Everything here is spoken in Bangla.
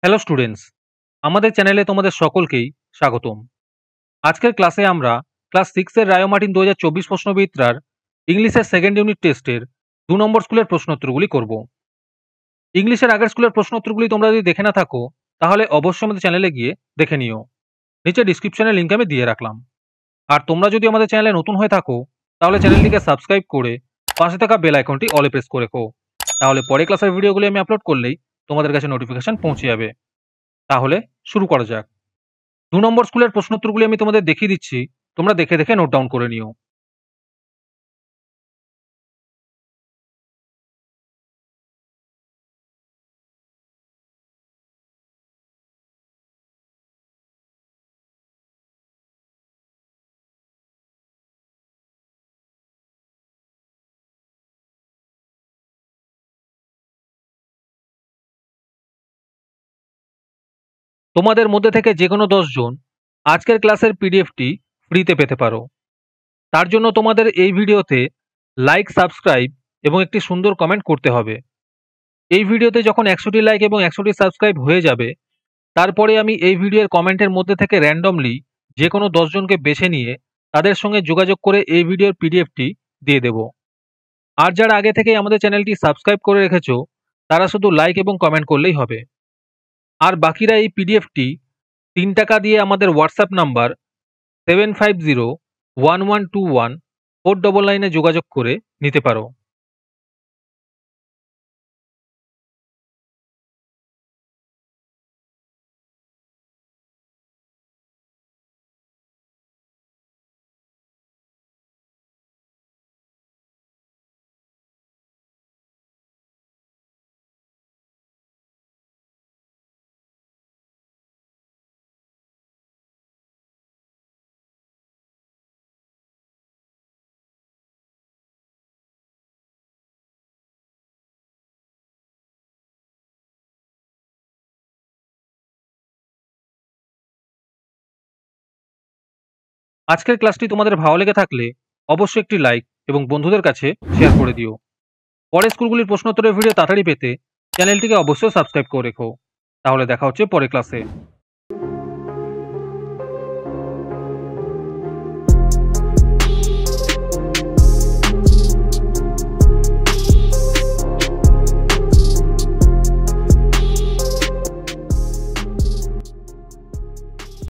হ্যালো স্টুডেন্টস, আমাদের চ্যানেলে তোমাদের সকলকেই স্বাগতম। আজকের ক্লাসে আমরা ক্লাস 6 এর রায়ো মার্টিন 2024 প্রশ্নবিদ্যার ইংলিশের সেকেন্ড ইউনিট টেস্টের 2 নম্বর স্কুলের প্রশ্নোত্তরগুলি করব। ইংলিশের আগের স্কুলের প্রশ্নোত্তরগুলি তোমরা যদি দেখে না থাকো তাহলে অবশ্যই আমাদের চ্যানেলে গিয়ে দেখে নিও। নিচে ডিসক্রিপশনে লিংক আমি দিয়ে রাখলাম। আর তোমরা যদি আমাদের চ্যানেলে নতুন হয়ে থাকো তাহলে চ্যানেলটিকে সাবস্ক্রাইব করে পাশে থাকা বেল আইকনটি অলে প্রেস করে রেখো। তাহলে পরে ক্লাসের ভিডিওগুলি আমি আপলোড করলেই তোমাদের কাছে নোটিফিকেশন পৌঁছে যাবে। তাহলে শুরু করা যাক। 2 নম্বর স্কুলের প্রশ্নোত্তরগুলি আমি তোমাদের দেখিয়ে দিচ্ছি, তোমরা দেখে দেখে নোট ডাউন করে নিও। তোমাদের মধ্যে থেকে যে কোনো 10 জন আজকের ক্লাসের পিডিএফটি ফ্রিতে পেতে পারো। তার জন্য তোমাদের এই ভিডিওতে লাইক, সাবস্ক্রাইব এবং একটি সুন্দর কমেন্ট করতে হবে। এই ভিডিওতে যখন 100টি লাইক এবং 100টি সাবস্ক্রাইব হয়ে যাবে, তারপরে আমি এই ভিডিওর কমেন্টের মধ্যে থেকে র্যান্ডমলি যে কোনো 10 জনকে বেছে নিয়ে তাদের সঙ্গে যোগাযোগ করে এই ভিডিওর পিডিএফটি দিয়ে দেব। আর যারা আগে থেকেই আমাদের চ্যানেলটি সাবস্ক্রাইব করে রেখেছো তারা শুধু লাইক এবং কমেন্ট করলেই হবে। আর বাকিরা এই পিডিএফটি 3 টাকা দিয়ে আমাদের হোয়াটসঅ্যাপ নাম্বার 7501121499 যোগাযোগ করে নিতে পারো। আজকের ক্লাসটি তোমাদের ভালো লেগে থাকলে অবশ্যই একটি লাইক এবং বন্ধুদের কাছে শেয়ার করে দিও। পরের স্কুলগুলির প্রশ্নোত্তরের ভিডিও তাড়াতাড়ি পেতে চ্যানেলটিকে অবশ্যই সাবস্ক্রাইব করে রেখো। তাহলে দেখা হচ্ছে পরের ক্লাসে।